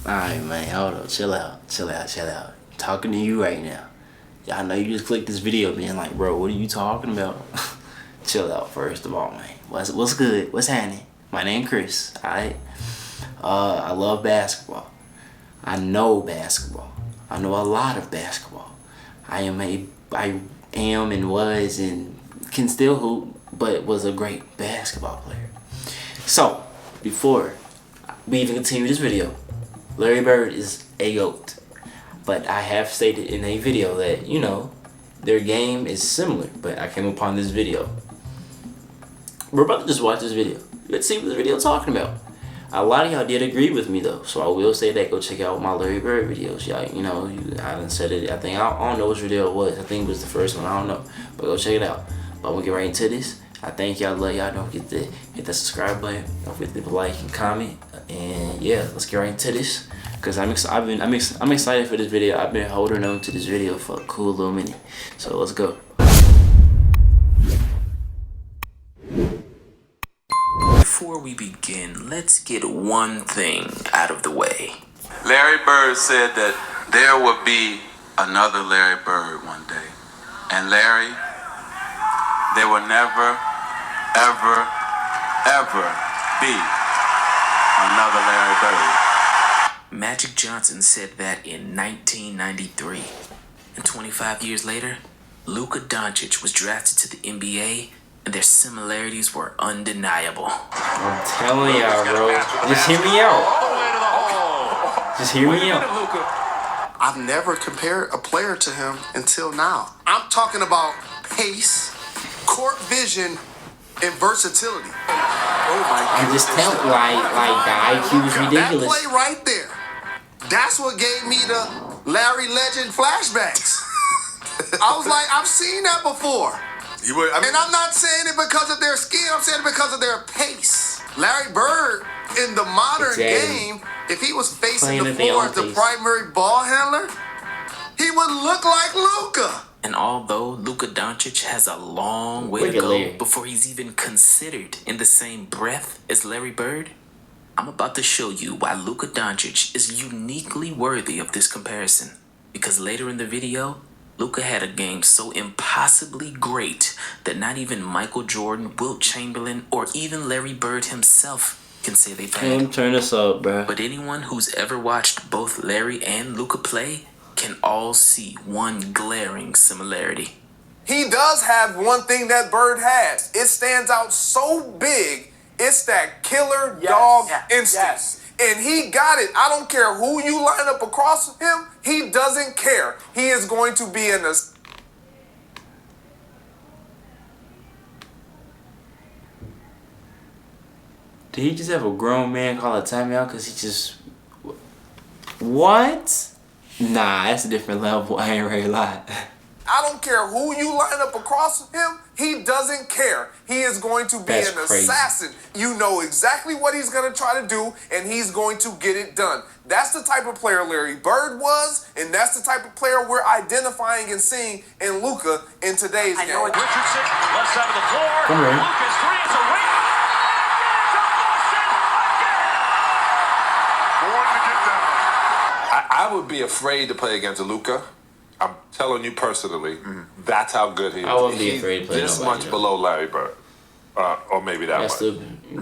Alright, man, hold up. Chill out. Talking to you right now. Y'all know you just clicked this video being like, bro, what are you talking about? Chill out, first of all, man. What's good? What's happening? My name Chris, alright? I love basketball. I know basketball. I know a lot of basketball. I am and was and can still hoop, but was a great basketball player. So, before we even continue this video, Larry Bird is a GOAT. But I have stated in a video that, you know, their game is similar, but I came upon this video. We're about to just watch this video. Let's see what this video is talking about. A lot of y'all did agree with me though, so I will say that go check out my Larry Bird videos. Y'all, you know, I done said it. I don't know which video it was. I think it was the first one. I don't know, but go check it out. But we'll get right into this. I thank y'all. Love y'all. Don't forget to hit that subscribe button. Don't forget to leave a like and comment. And yeah, let's get right into this. Cause I'm excited for this video. I've been holding on to this video for a cool little minute. So let's go. Before we begin, let's get one thing out of the way. Larry Bird said that there would be another Larry Bird one day. And Larry, there will never, ever, ever be another Larry Bird. Magic Johnson said that in 1993. And 25 years later, Luka Doncic was drafted to the NBA, and their similarities were undeniable. I'm telling y'all, bro. Just hear me out. Just hear me out. I've never compared a player to him until now. I'm talking about pace, court vision, and versatility. Oh my God. I'm just telling, like the IQ is ridiculous. That play right there. That's what gave me the Larry Legend flashbacks. I was like, I've seen that before. And I'm not saying it because of their skill, I'm saying it because of their pace. Larry Bird, in the modern game, if he was facing the floor as the primary ball handler, he would look like Luka. And although Luka Doncic has a long way to go before he's even considered in the same breath as Larry Bird, I'm about to show you why Luka Doncic is uniquely worthy of this comparison. Because later in the video, Luka had a game so impossibly great that not even Michael Jordan, Wilt Chamberlain, or even Larry Bird himself can say they've had. Turn this up, bro. But anyone who's ever watched both Larry and Luka play can all see one glaring similarity. He does have one thing that Bird has. It stands out so big. It's that killer dog instinct. Yes. And he got it. I don't care who you line up across him. He doesn't care. He is going to be in this. Did he just have a grown man call a timeout because he just... What? Nah, that's a different level. I ain't ready to lie. I don't care who you line up across him. He doesn't care. He is going to be an assassin. You know exactly what he's going to try to do, and he's going to get it done. That's the type of player Larry Bird was, and that's the type of player we're identifying and seeing in Luka in today's game. Richardson, left side of the floor. Come on. Luka's three is a win. I would be afraid to play against Luka. I'm telling you personally, that's how good he is. I wouldn't be afraid to play this much below Larry Bird, or maybe that much.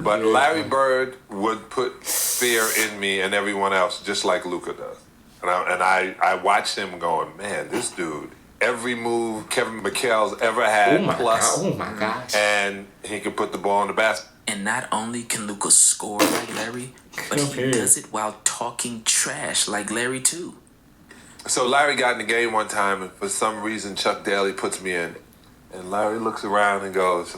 But Larry Bird would put fear in me and everyone else, just like Luka does. And I watched him going, man, this dude. Every move Kevin McHale's ever had, oh my gosh, and he can put the ball in the basket. And not only can Luka score like Larry, but he does it while talking trash like Larry too. So Larry got in the game one time, and for some reason Chuck Daly puts me in. And Larry looks around and goes,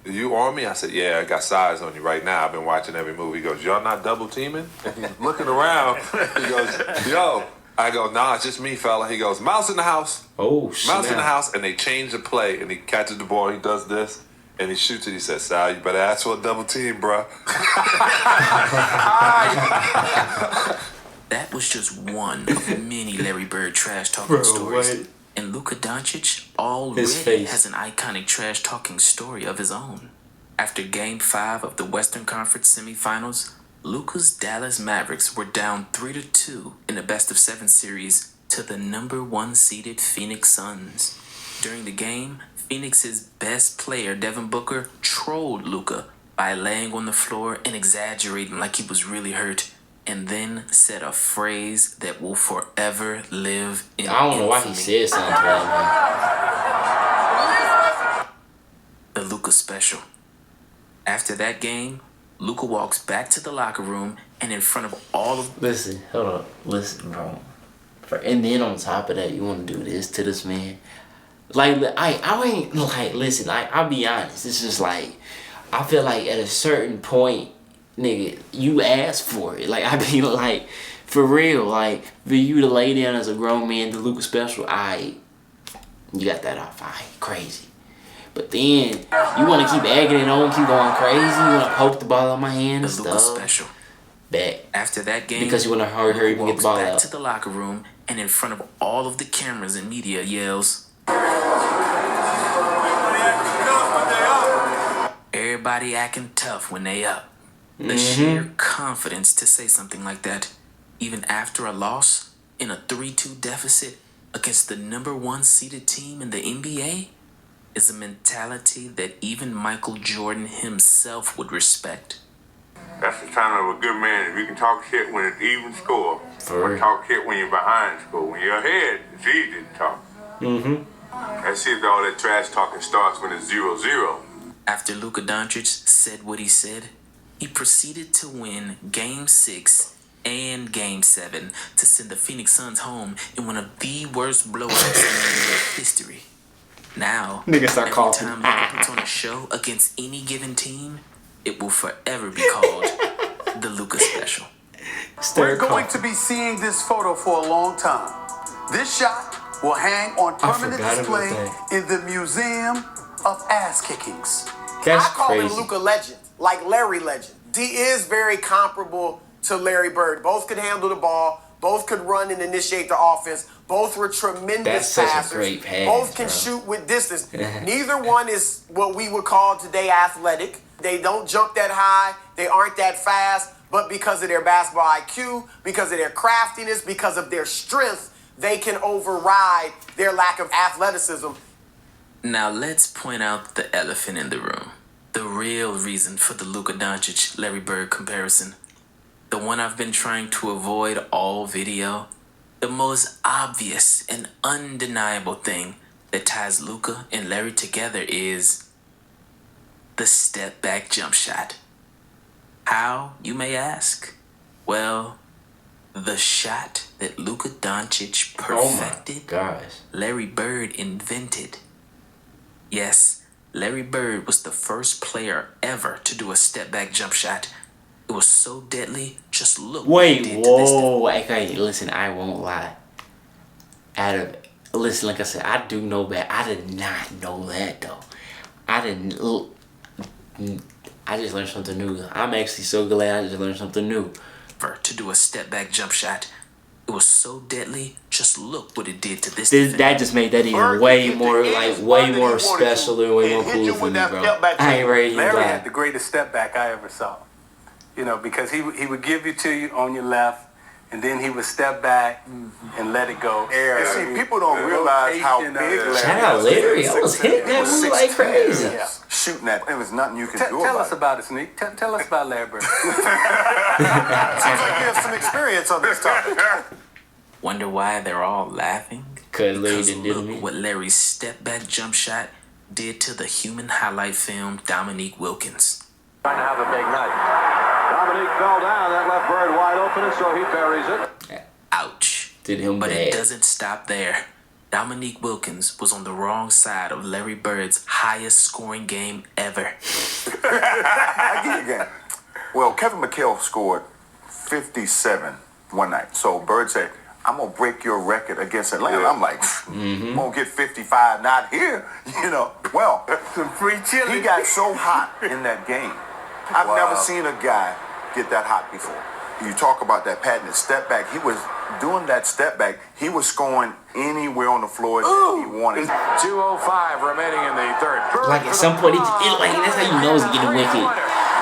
"Are you on me?" I said, "Yeah, I got size on you right now. I've been watching every move." He goes, "Y'all not double teaming?" And he's looking around. He goes, "Yo." I go, "Nah, it's just me, fella." He goes, "Mouse in the house." Oh, snap. Mouse in the house. And they change the play, and he catches the ball. He does this. And he shoots it. He says, "Sal, you better ask for a double team, bro." That was just one of many Larry Bird trash-talking stories. What? And Luka Doncic already has an iconic trash-talking story of his own. After Game 5 of the Western Conference semifinals, Luka's Dallas Mavericks were down 3-2 in the best-of-7 series to the number 1 seeded Phoenix Suns. During the game, Phoenix's best player, Devin Booker, trolled Luka by laying on the floor and exaggerating like he was really hurt, and then said a phrase that will forever live in I don't know why he said something to that, man. The Luka special. After that game, Luka walks back to the locker room and in front of all of... Listen, hold on. Listen, bro. And then on top of that, you want to do this to this man? Like, I ain't, like, listen, I'll be honest. It's just like, I feel like at a certain point, nigga, you ask for it. Like, I be like, for real, like, for you to lay down as a grown man, the Luka special, you got that off, crazy. But then, you want to keep egging it on, keep going crazy, you want to poke the ball out my hand and the Luka stuff. special. Back. After that game, because you want to hurry and get the ball back out. To the locker room and in front of all of the cameras and media yells, everybody acting tough when they up. The sheer confidence to say something like that, even after a loss in a 3-2 deficit against the number 1 seeded team in the NBA, is a mentality that even Michael Jordan himself would respect. That's the sign of a good man. If you can talk shit when it's even score, or talk shit when you're behind score. When you're ahead, it's easy to talk. Let's see if all that trash talking starts when it's 0-0. After Luka Doncic said what he said, he proceeded to win Game 6 and Game 7 to send the Phoenix Suns home in one of the worst blowouts in NBA history. Now, every time Luka puts on a show against any given team, it will forever be called the Luka special. We're going to be seeing this photo for a long time. This shot will hang on permanent display in the Museum of Ass Kickings. That's I call crazy. him Luka Legend, like Larry Legend. D is very comparable to Larry Bird. Both could handle the ball. Both could run and initiate the offense. Both were tremendous passers. A great pass, both can shoot with distance. Neither one is what we would call today athletic. They don't jump that high. They aren't that fast. But because of their basketball IQ, because of their craftiness, because of their strength, they can override their lack of athleticism. Now let's point out the elephant in the room. The real reason for the Luka Doncic-Larry Bird comparison. The one I've been trying to avoid all video. The most obvious and undeniable thing that ties Luka and Larry together is the step-back jump shot. How, you may ask? Well, the shot that Luka Doncic perfected, Larry Bird invented. Yes, Larry Bird was the first player ever to do a step-back jump shot. It was so deadly, just look what he did to this thing. Okay, listen, I won't lie. Listen, like I said, I do know that. I did not know that, though. I just learned something new. I'm actually so glad I just learned something new. To do a step-back jump shot. It was so deadly, just look what it did to this That just made that even way more special and way more cool for me, bro. I ain't ready to Larry had the greatest step back I ever saw. You know, because he would give it to you on your left, and then he would step back and let it go. And see, people don't realize how big Larry is. Shout out Larry. I was hitting that move like crazy. Yeah. Shooting that, there was nothing you could do Tell about us about it, Sneak. Tell us about Larry Bird. Seems like you have some experience on this topic. Wonder why they're all laughing? Because look what Larry's step-back jump shot did to the human highlight film Dominique Wilkins. Trying to have a big night. Dominique fell down. That left Bird wide open, and so he buries it. Ouch. Did him but bad. It doesn't stop there. Dominique Wilkins was on the wrong side of Larry Bird's highest scoring game ever. I get it again. Well, Kevin McHale scored 57 one night. So Bird said, I'm going to break your record against Atlanta. I'm like, I'm going to get 55, not here. You know, well, some free chili. He got so hot in that game. I've never seen a guy get that hot before. You talk about that patented step back. He was doing that step back. He was scoring anywhere on the floor that he wanted. 2:05 remaining in the third. Like at some point, that's how you know it's getting wicked.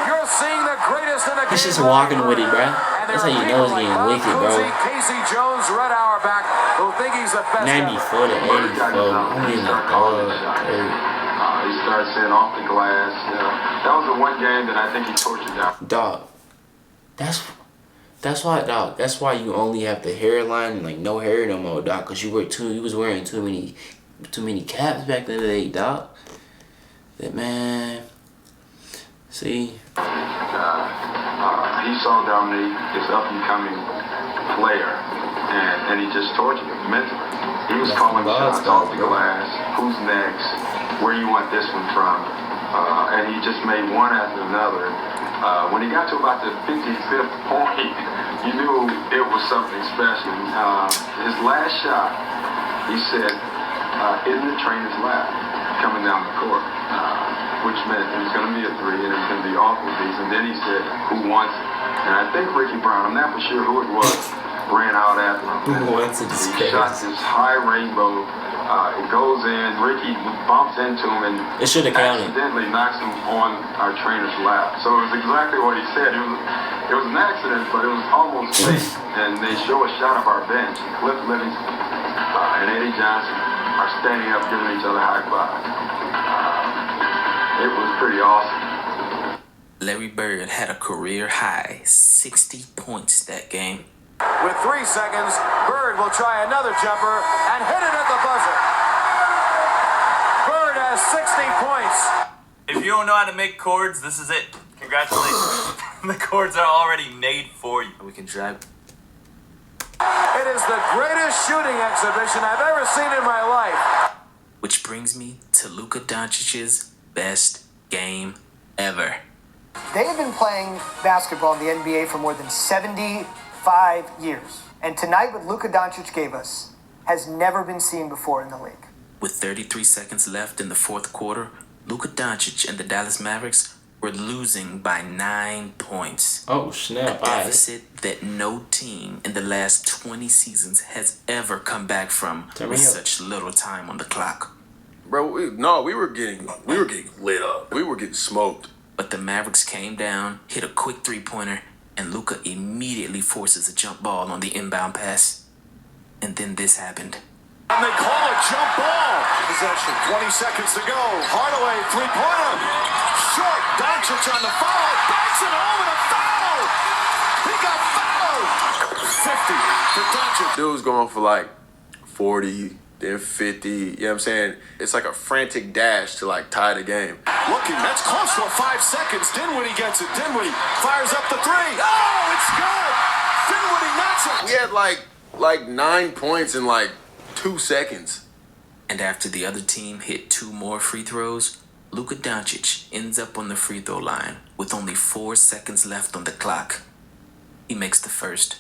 You're seeing the greatest in the game. He's just walking with it, bro. That's how you know it's getting wicked, bro. Casey Jones, Red Auerbach, who think he's the best 94 to 84. I'm even a dog. He started saying off the glass. That was the one game that I think he tortured down. Dog. That's why, dog. That's why you only have the hairline and like no hair no more, dog. Cause you was wearing too many caps back in the day, dog. That man. See. He saw Dominique, this up and coming player, and he just tortured him mentally. He was calling shots off the glass. Who's next? Where you want this one from? And he just made one after another. When he got to about the 55th point, you knew it was something special. His last shot, he said, in the trainer's lap, coming down the court, which meant it was going to be a three and it was going to be off of these. And then he said, who wants it? And I think Ricky Brown, I'm not for sure who it was, ran out after him. Who wants it? He shot this high rainbow. It goes in. Ricky bumps into him and accidentally knocks him on our trainer's lap. So it was exactly what he said. It was an accident, but it was almost safe. And they show a shot of our bench. Cliff Livingston and Eddie Johnson are standing up giving each other high fives. It was pretty awesome. Larry Bird had a career-high 60 points that game. With 3 seconds, Bird will try another jumper and hit it at the buzzer. Bird has 60 points. If you don't know how to make chords, this is it. Congratulations. The chords are already made for you. We can drive. It is the greatest shooting exhibition I've ever seen in my life. Which brings me to Luka Doncic's best game ever. They have been playing basketball in the NBA for more than 75 years. And tonight, what Luka Doncic gave us has never been seen before in the league. With 33 seconds left in the fourth quarter, Luka Doncic and the Dallas Mavericks were losing by 9 points. Oh, snap. A deficit that no team in the last 20 seasons has ever come back from with such little time on the clock. Bro, we were getting lit up. We were getting smoked. But the Mavericks came down, hit a quick three-pointer, and Luka immediately forces a jump ball on the inbound pass. And then this happened. And they call a jump ball. Possession, 20 seconds to go. Hardaway, three-pointer. Short, Doncic on the foul. Backs it home and a foul. He got fouled. 50 for Doncic. Dude's going for like 40, then 50. You know what I'm saying? It's like a frantic dash to like tie the game. Looking, that's close to 5 seconds. Dinwiddie gets it. Dinwiddie fires up the three. Oh, it's good. Dinwiddie knocks it. We had like 9 points in like 2 seconds. And after the other team hit 2 more free throws, Luka Doncic ends up on the free throw line with only 4 seconds left on the clock. He makes the first,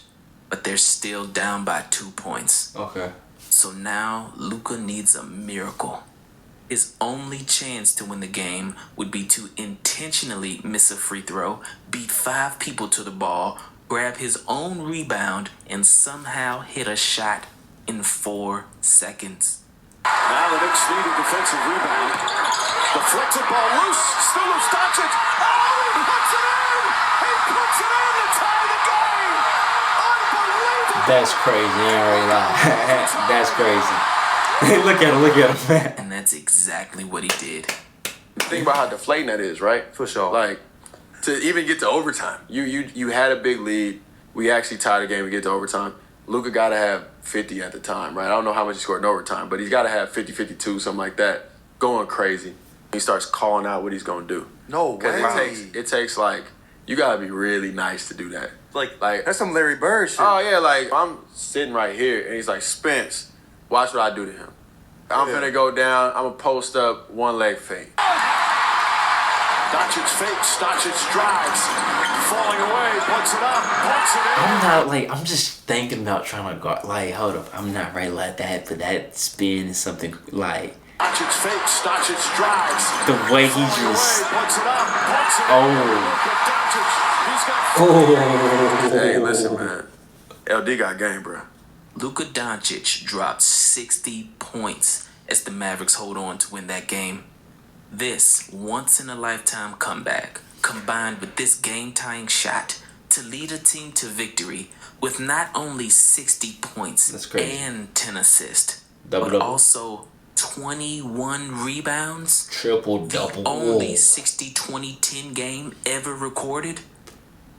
but they're still down by 2 points. Okay. So now Luka needs a miracle. His only chance to win the game would be to intentionally miss a free throw, beat 5 people to the ball, grab his own rebound, and somehow hit a shot in 4 seconds. Now the Knicks need a defensive rebound. Deflected ball loose. Still loose. Doncic. Oh, he puts it in. He puts it in to tie the game. Unbelievable. That's crazy. I ain't really lie. That's crazy. Look at him. And that's exactly what he did. Think about how deflating that is, right? For sure. Like, to even get to overtime. You had a big lead. We actually tied the game. We get to overtime. Luka got to have 50 at the time, right? I don't know how much he scored in overtime, but he's got to have 50, 52, something like that. Going crazy. He starts calling out what he's going to do. No way. Because it takes like, you got to be really nice to do that. Like That's some Larry Bird shit. Oh, yeah, like, I'm sitting right here, and he's like, Spence, watch what I do to him. I'm finna go down, I'm gonna post up, one leg fake. Doncic fakes, Doncic drives, falling away, puts it up, puts it in. I'm just thinking about trying to guard. Like, hold up, I'm not ready like that, but that spin is something like. Doncic fakes, Doncic drives. The way he just. Puts it up, puts it Oh. Hey, listen, man. LD got game, bro. Luka Doncic dropped 60 points as the Mavericks hold on to win that game. This once-in-a-lifetime comeback combined with this game-tying shot to lead a team to victory with not only 60 points and 10 assists, but also 21 rebounds, triple-double. The only 60-20-10 game ever recorded,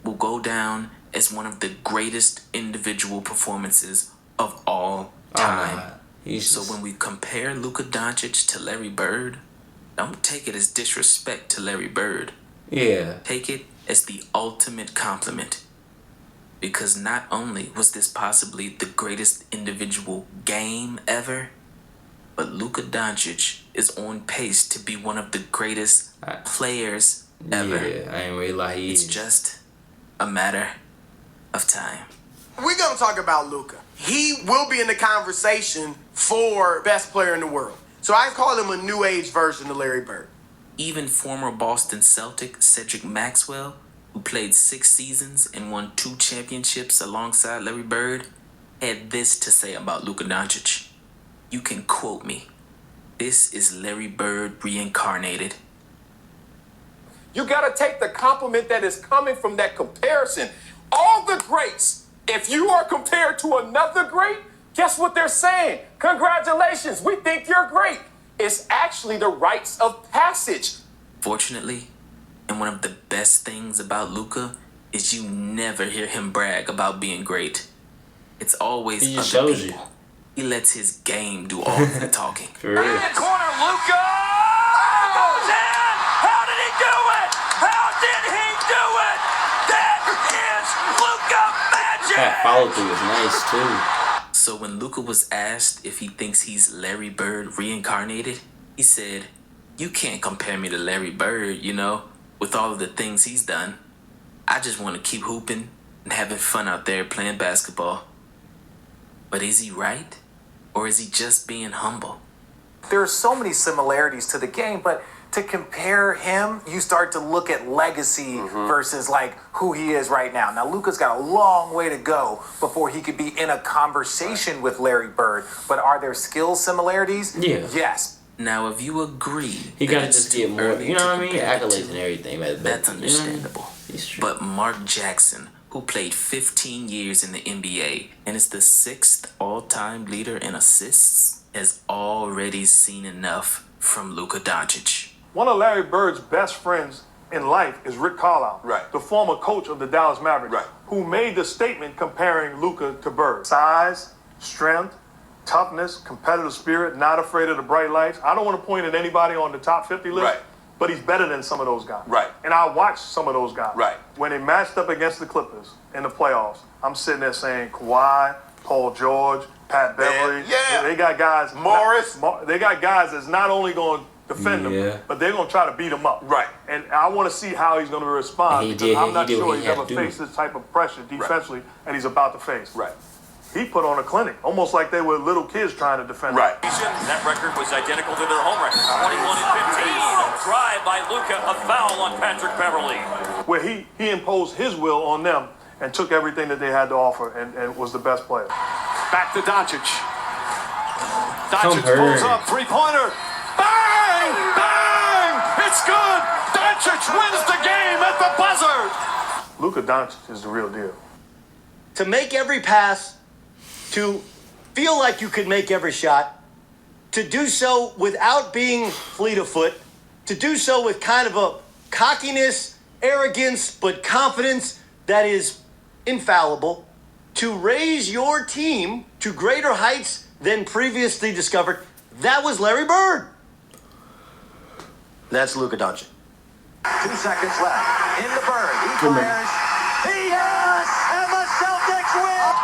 will go down as one of the greatest individual performances of all time. So when we compare Luka Doncic to Larry Bird, don't take it as disrespect to Larry Bird. Yeah. Take it as the ultimate compliment. Because not only was this possibly the greatest individual game ever, but Luka Doncic is on pace to be one of the greatest players ever. Yeah, I ain't really like he It's just a matter of time. We're going to talk about Luka. He will be in the conversation for best player in the world. So I call him a new age version of Larry Bird. Even former Boston Celtic Cedric Maxwell, who played 6 seasons and won 2 championships alongside Larry Bird, had this to say about Luka Doncic. You can quote me. This is Larry Bird reincarnated. You got to take the compliment that is coming from that comparison. All the greats, if you are compared to another great, guess what they're saying? Congratulations, we think you're great. It's actually the rites of passage. Fortunately, and one of the best things about Luka is you never hear him brag about being great. It's always he just other shows people. you. He lets his game do all the talking. In the corner, Luka goes in. How did he do it? How did he do it? That is Luka magic. That follow through is nice too. So when Luka was asked if he thinks he's Larry Bird reincarnated, he said, "You can't compare me to Larry Bird, you know, with all of the things he's done. I just want to keep hooping and having fun out there playing basketball." But is he right? Or is he just being humble? There are so many similarities to the game, but to compare him, you start to look at legacy versus like who he is right now. Now, Luka's got a long way to go before he could be in a conversation with Larry Bird. But are there skill similarities? Yeah. Yes. Now, if you agree, He gotta just get more, you know what I mean? Accolades and everything. That's understandable. He's true. But Mark Jackson, who played 15 years in the NBA and is the 6th all-time leader in assists, has already seen enough from Luka Doncic. One of Larry Bird's best friends in life is Rick Carlisle, the former coach of the Dallas Mavericks, who made the statement comparing Luka to Bird. Size, strength, toughness, competitive spirit, not afraid of the bright lights. I don't want to point at anybody on the top 50 list, but he's better than some of those guys. And I watched some of those guys. When they matched up against the Clippers in the playoffs, I'm sitting there saying Kawhi, Paul George, Pat Beverly. They got guys. Morris. They got guys that's not only going to defend them, but they're going to try to beat him up. And I want to see how he's going to respond because I'm not sure he's ever faced this type of pressure defensively that he's about to face. He put on a clinic, almost like they were little kids trying to defend him. That record was identical to their home record, 21-15. A drive by Luka, a foul on Patrick Beverly. Where he imposed his will on them and took everything that they had to offer and was the best player. Back to Doncic. Doncic pulls up, three-pointer. Bang! Bang! It's good! Doncic wins the game at the buzzer! Luka Doncic is the real deal. To make every pass, to feel like you could make every shot, to do so without being fleet of foot, to do so with kind of a cockiness, arrogance, but confidence that is infallible, to raise your team to greater heights than previously discovered, that was Larry Bird. That's Luka Doncic. 2 seconds left. In the Bird. He fires. Yes! And the Celtics win!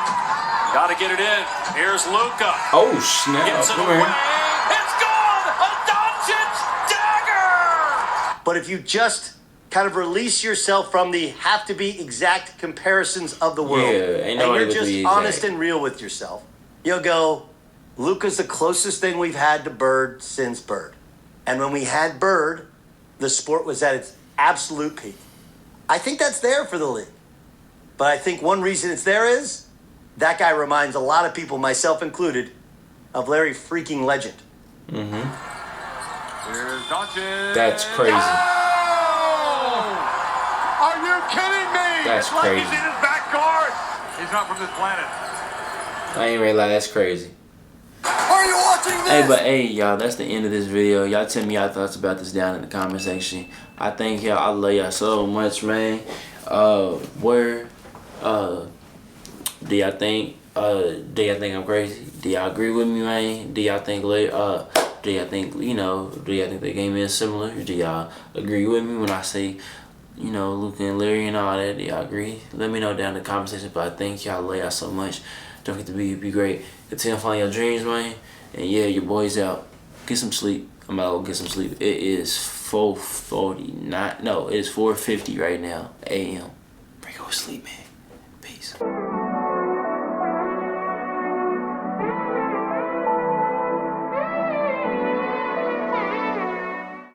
Gotta get it in. Here's Luka. Oh, snap. Gets it away. It's gone! A Doncic dagger! But if you just kind of release yourself from the have to be exact comparisons of the world, and you're just honest and real with yourself, you'll go, Luka's the closest thing we've had to Bird since Bird. And when we had Bird, the sport was at its absolute peak. I think that's there for the league. But I think one reason it's there is that guy reminds a lot of people, myself included, of Larry freaking Legend. Here's Doncic. That's crazy. That's crazy. He's in his back guard. He's not from this planet. I ain't really lie, that's crazy. Are you watching this? Hey, but hey, y'all, that's the end of this video. Y'all tell me y'all thoughts about this down in the comment section. I thank y'all. I love y'all so much, man. Do y'all think I'm crazy? Do y'all agree with me, man? Do y'all think the game is similar? Do y'all agree with me when I say, Luka and Larry and all that? Do y'all agree? Let me know down in the comment section. But I thank y'all. Love y'all so much. Don't forget to be great. Continue to find your dreams, man. And yeah, your boy's out. Get some sleep. I'm about to go get some sleep. It is 4:49. No, it is 4:50 right now, a.m. Go to sleep, man. Peace.